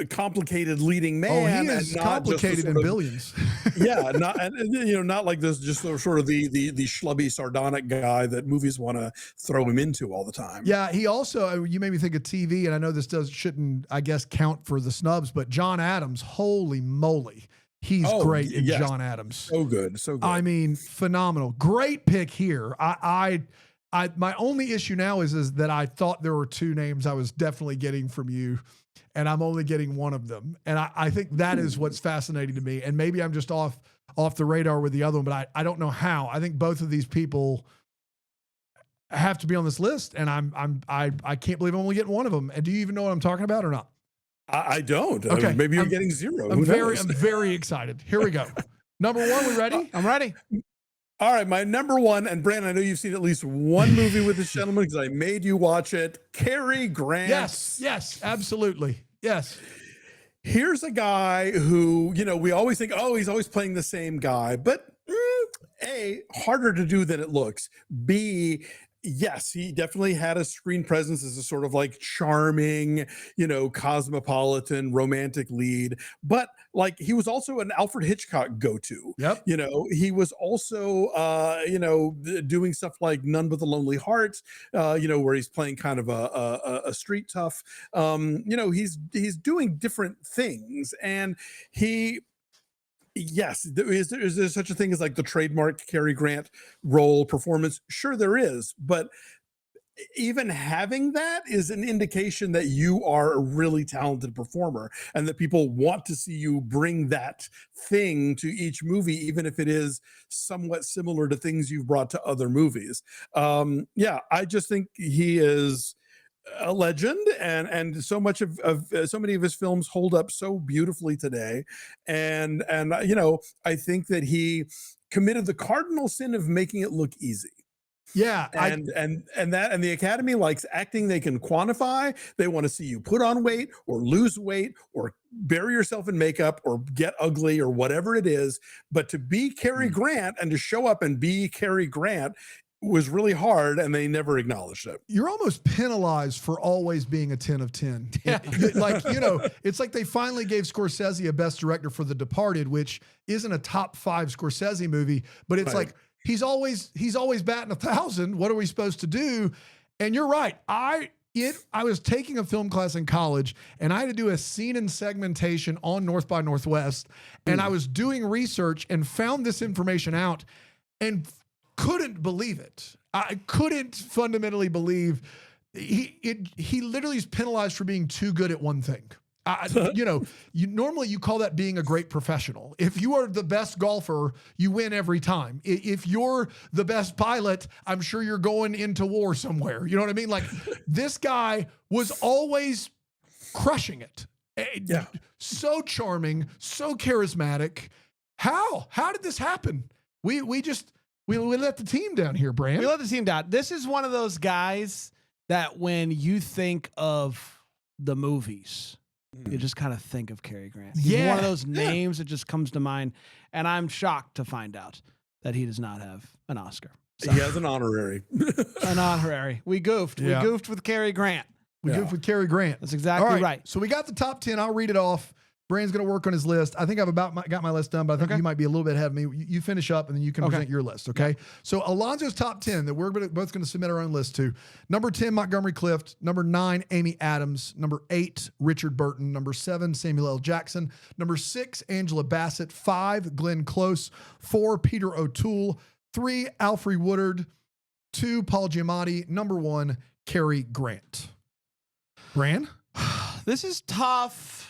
complicated leading man. Oh, he is and not complicated in Billions. Yeah, not like this, just sort of the schlubby, sardonic guy that movies want to throw him into all the time. Yeah, he also, you made me think of TV, and I know this shouldn't, I guess, count for the snubs, but John Adams, holy moly. He's great in John Adams. So good. I mean, phenomenal. Great pick here. I my only issue now is that I thought there were two names I was definitely getting from you, and I'm only getting one of them. And I think that is what's fascinating to me. And maybe I'm just off the radar with the other one, but I don't know how. I think both of these people have to be on this list, and I can't believe I'm only getting one of them. And do you even know what I'm talking about or not? I don't. Okay. Maybe you're getting zero. I'm very excited. Here we go. Number one, we ready? I'm ready. All right, my number one, and Brandon, I know you've seen at least one movie with this gentleman because I made you watch it. Cary Grant. Yes, absolutely. Yes. Here's a guy who, we always think, oh, he's always playing the same guy, but A, harder to do than it looks. B, yes, he definitely had a screen presence as a sort of like charming, cosmopolitan romantic lead, but like he was also an Alfred Hitchcock go-to. Yep. He was also, doing stuff like None But the Lonely Heart, where he's playing kind of a street tough. He's doing different things, and yes, is there such a thing as like the trademark Cary Grant role performance? Sure, there is, but even having that is an indication that you are a really talented performer and that people want to see you bring that thing to each movie, even if it is somewhat similar to things you've brought to other movies. I just think he is a legend, and so much of so many of his films hold up so beautifully today, and I think that he committed the cardinal sin of making it look easy. Yeah, and the Academy likes acting they can quantify. They want to see you put on weight or lose weight or bury yourself in makeup or get ugly or whatever it is, but to be Cary Grant and to show up and be Cary Grant was really hard, and they never acknowledged it. You're almost penalized for always being a 10 of 10. Yeah. It's like they finally gave Scorsese a Best Director for The Departed, which isn't a top 5 Scorsese movie, but it's like he's always batting 1,000. What are we supposed to do? And you're right. I was taking a film class in college, and I had to do a scene and segmentation on North by Northwest, and I was doing research and found this information out and couldn't believe it. I couldn't fundamentally believe he literally is penalized for being too good at one thing. Normally you call that being a great professional. If you are the best golfer, you win every time. If you're the best pilot, I'm sure you're going into war somewhere. You know what I mean? Like, this guy was always crushing it. Yeah. So charming, so charismatic. How did this happen? We let the team down here, Bran. We let the team down. This is one of those guys that when you think of the movies, you just kind of think of Cary Grant. He's one of those names that just comes to mind. And I'm shocked to find out that he does not have an Oscar. So, he has an honorary. An honorary. We goofed. Yeah. We goofed with Cary Grant. We goofed with Cary Grant. That's exactly right. So we got the top 10. I'll read it off. Bran's going to work on his list. I think I've got my list done, but I think you might be a little bit ahead of me. You finish up, and then you can present your list, okay? So Alonso's top 10 that we're both going to submit our own list to. Number 10, Montgomery Clift. Number 9, Amy Adams. Number 8, Richard Burton. Number 7, Samuel L. Jackson. Number 6, Angela Bassett. 5, Glenn Close. 4, Peter O'Toole. 3, Alfre Woodard. 2, Paul Giamatti. Number 1, Cary Grant. Bran? This is tough,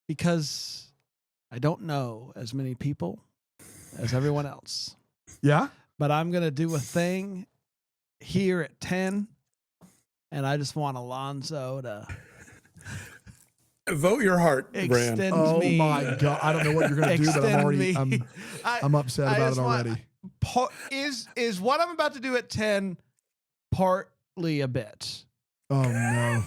because I don't know as many people as everyone else. Yeah? But I'm going to do a thing here at 10, and I just want Alonso to vote your heart, Bran. Oh my God. I don't know what you're going to do, but I'm upset about it already. Is what I'm about to do at 10 partly a bit? Oh no.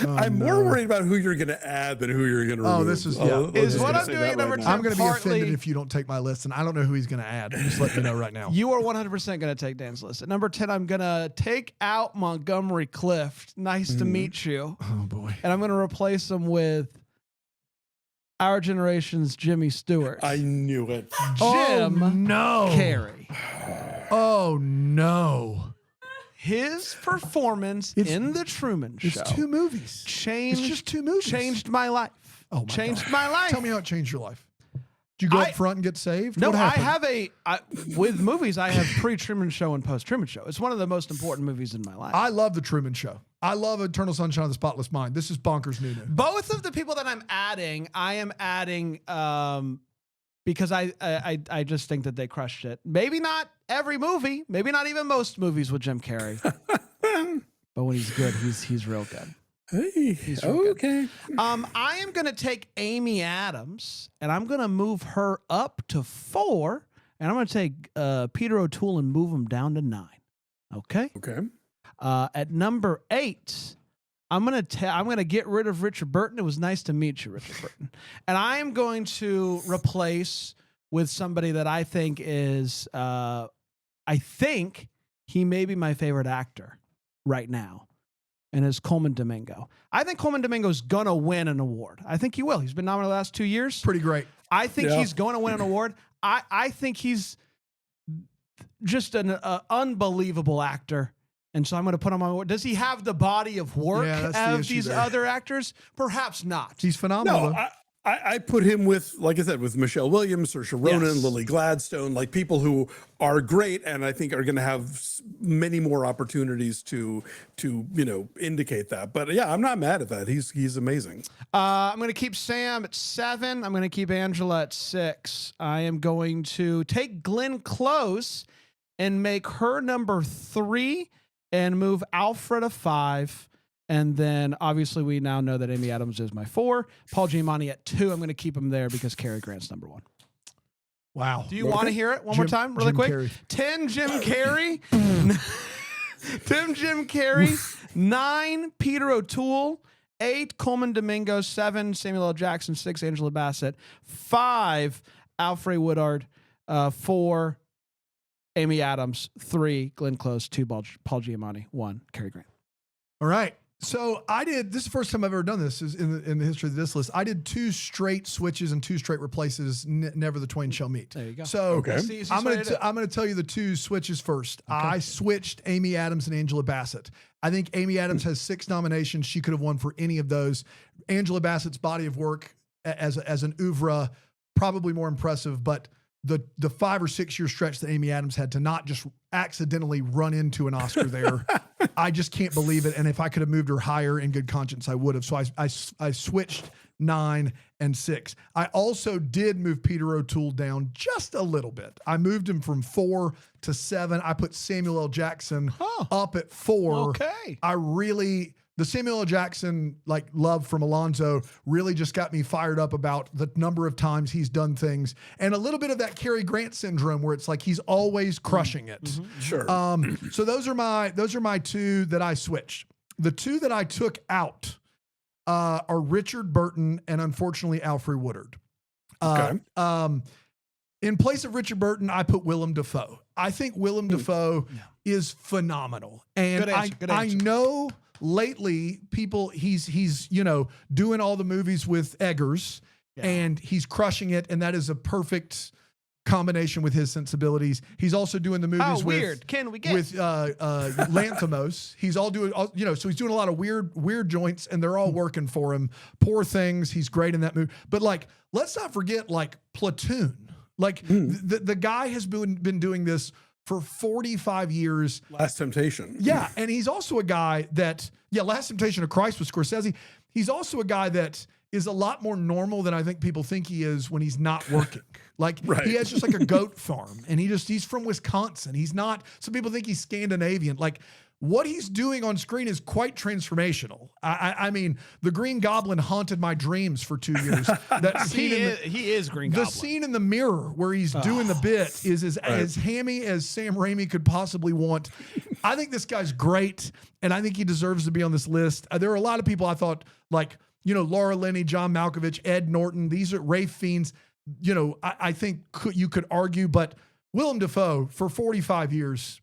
I'm more worried about who you're going to add than who you're going to remove. Oh, this is Is what I'm doing number 10. I'm going to be partly- offended if you don't take my list, and I don't know who he's going to add. Just let me know right now. You are 100% going to take Dan's list. At number 10, I'm going to take out Montgomery Clift. Nice to meet you. Oh boy. And I'm going to replace him with our generation's Jimmy Stewart. I knew it. Jim no. Carrey. Oh no. His performance in The Truman Show. It's 2 movies. Changed, It's just 2 movies. Changed my life. Oh my changed God. my life. Tell me how it changed your life. Did you go up front and get saved? No, What I happened? have with movies, I have pre-Truman Show and post-Truman Show. It's one of the most important movies in my life. I love The Truman Show. I love Eternal Sunshine of the Spotless Mind. This is bonkers new. Both of the people that I am adding because I just think that they crushed it. Maybe not every movie, maybe not even most movies with Jim Carrey. But when he's good, he's real good. Hey, okay. I am going to take Amy Adams and I'm going to move her up to 4, and I'm going to take Peter O'Toole and move him down to 9. Okay. Okay. At number 8, I'm gonna get rid of Richard Burton. It was nice to meet you, Richard Burton, and I am going to replace with somebody that I think is I think he may be my favorite actor right now, and is Coleman Domingo. I think Coleman Domingo is going to win an award. I think he will. He's been nominated the last 2 years. Pretty great. I think he's going to win an award. I think he's just an unbelievable actor. And so I'm going to put him on award. Does he have the body of work of these other actors? Perhaps not. He's phenomenal. No, I put him with, like I said, with Michelle Williams, Saoirse Ronan, Lily Gladstone, like people who are great and I think are going to have many more opportunities to indicate that. But yeah, I'm not mad at that. He's amazing. I'm going to keep Sam at 7. I'm going to keep Angela at 6. I am going to take Glenn Close and make her number 3 and move Alfred to 5. And then obviously we now know that Amy Adams is my 4. Paul Giamatti at 2. I'm going to keep him there because Cary Grant's number 1. Wow. Do you want to hear it one more time really Jim quick? Carrey. 10, Jim Carrey. 10, Jim Carrey. 9, Peter O'Toole. 8, Coleman Domingo. 7, Samuel L. Jackson. 6, Angela Bassett. 5, Alfred Woodard. 4, Amy Adams. 3, Glenn Close. 2, Paul Giamatti. 1, Cary Grant. All right. So this is the first time I've ever done this is in the history of this list. I did 2 straight switches and 2 straight replaces. Never the twain shall meet. There you go. So Okay. I'm going to tell you the 2 switches first. Okay. I switched Amy Adams and Angela Bassett. I think Amy Adams has 6 nominations. She could have won for any of those. Angela Bassett's body of work as an oeuvre, probably more impressive, but the 5 or 6 year stretch that Amy Adams had to not just accidentally run into an Oscar there, I just can't believe it. And if I could have moved her higher in good conscience, I would have. So I switched 9 and 6. I also did move Peter O'Toole down just a little bit. I moved him from 4 to 7. I put Samuel L. Jackson up at 4. Okay. The Samuel L. Jackson love from Alonso really just got me fired up about the number of times he's done things, and a little bit of that Cary Grant syndrome where it's like he's always crushing it. Mm-hmm. Sure. So those are my 2 that I switched. The 2 that I took out are Richard Burton and unfortunately Alfred Woodard. Okay. In place of Richard Burton, I put Willem Dafoe. I think Willem Dafoe is phenomenal, and Good answer. I know. Lately, he's doing all the movies with Eggers, and he's crushing it, and that is a perfect combination with his sensibilities. He's also doing the movies with Lanthimos. He's so he's doing a lot of weird joints, and they're all working for him. Poor Things, he's great in that movie. But let's not forget Platoon. The guy has been doing this for 45 years. Last Temptation. Yeah, and he's also a guy that, Last Temptation of Christ with Scorsese. He's also a guy that is a lot more normal than I think people think he is when he's not working. Right. He has just a goat farm, and he's from Wisconsin. He's not, some people think he's Scandinavian. what he's doing on screen is quite transformational. I mean, the Green Goblin haunted my dreams for 2 years. That scene he is Green Goblin. The scene in the mirror where he's doing the bit is as hammy as Sam Raimi could possibly want. I think this guy's great, and I think he deserves to be on this list. There are a lot of people I thought, like, Laura Linney, John Malkovich, Ed Norton. These are Rafe Fiennes. I think you could argue, but Willem Dafoe for 45 years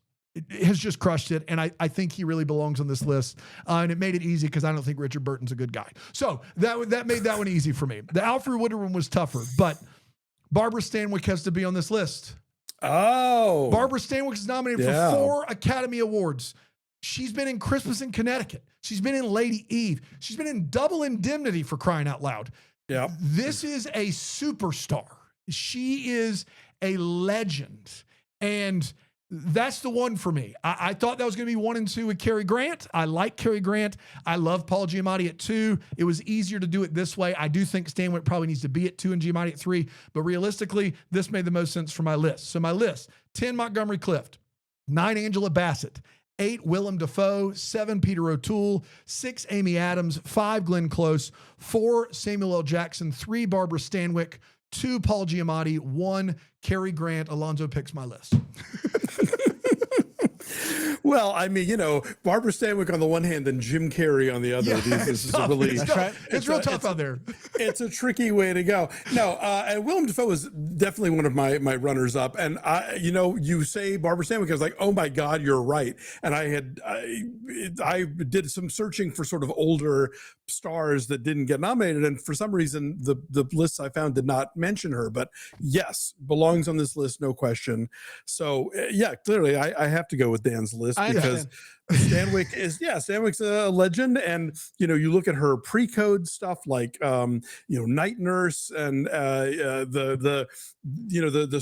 has just crushed it, and I think he really belongs on this list. And it made it easy because I don't think Richard Burton's a good guy. So that made that one easy for me. The Alfred Woodard one was tougher, but Barbara Stanwyck has to be on this list. Oh. Barbara Stanwyck is nominated for 4 Academy Awards. She's been in Christmas in Connecticut. She's been in Lady Eve. She's been in Double Indemnity, for crying out loud. Yeah. This is a superstar. She is a legend. And that's the one for me. I thought that was going to be 1 and 2 with Cary Grant. I like Cary Grant. I love Paul Giamatti at 2. It was easier to do it this way. I do think Stanwyck probably needs to be at 2 and Giamatti at 3. But realistically, this made the most sense for my list. So my list, 10 Montgomery Clift, 9 Angela Bassett, 8 Willem Dafoe, 7 Peter O'Toole, 6 Amy Adams, 5 Glenn Close, 4 Samuel L. Jackson, 3 Barbara Stanwyck, 2 Paul Giamatti, 1 Cary Grant. Alonso picks my list. Well, I mean, Barbara Stanwyck on the one hand and Jim Carrey on the other. It's real tough out there. It's a tricky way to go. No, and Willem Dafoe is definitely one of my runners up. And you say Barbara Stanwyck, I was like, oh my God, you're right. And I did some searching for sort of older stars that didn't get nominated, and for some reason the lists I found did not mention her. But yes, belongs on this list, no question. So clearly I have to go with Dan's list because Stanwyck's a legend. And you look at her pre-code stuff like Night Nurse and the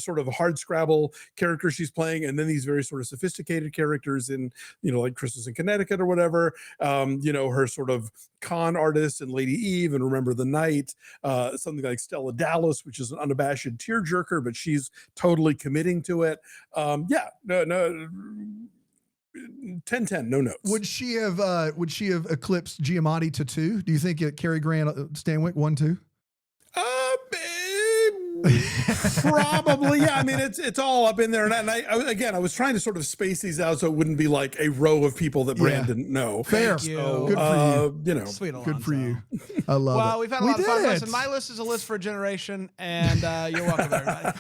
sort of hard scrabble character she's playing, and then these very sort of sophisticated characters in like Christmas in Connecticut or whatever. Her sort of con artist in Lady Eve and Remember the Night, something like Stella Dallas, which is an unabashed tearjerker, but she's totally committing to it. 10-10, no notes. Would she have eclipsed Giamatti to 2? Do you think Cary Grant, Stanwyck 1, 2? Probably, yeah. I mean, it's all up in there. And I was trying to sort of space these out so it wouldn't be like a row of people that Bran didn't know. Fair. So, good for you. Sweet Alonso. Good for you. I love it. Well, we've had a lot of fun. Listen, my list is a list for a generation, and you're welcome, everybody.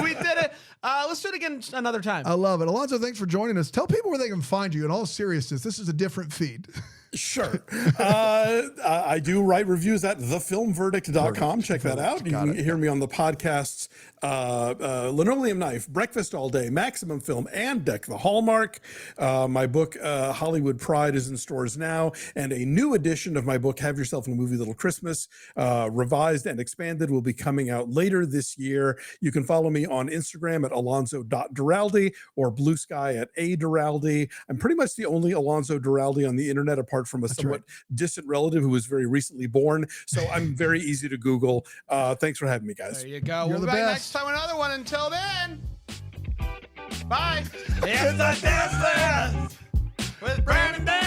We did it. Let's do it again another time. I love it. Alonso, thanks for joining us. Tell people where they can find you. In all seriousness, this is a different feed. Sure. I do write reviews at thefilmverdict.com. Check that out. You can hear me on the podcasts Linoleum Knife, Breakfast All Day, Maximum Film, and Deck the Hallmark. My book, Hollywood Pride, is in stores now, and a new edition of my book, Have Yourself a Movie Little Christmas, revised and expanded, will be coming out later this year. You can follow me on Instagram at alonso.duralde or Blue Sky at @Duralde. I'm pretty much the only Alonso Duralde on the internet, apart from a somewhat distant relative who was very recently born. So I'm very easy to Google. Thanks for having me, guys. There you go. You're We'll the be back best. next time with another one. Until then, bye. It's the Diss List with Bran and Dan.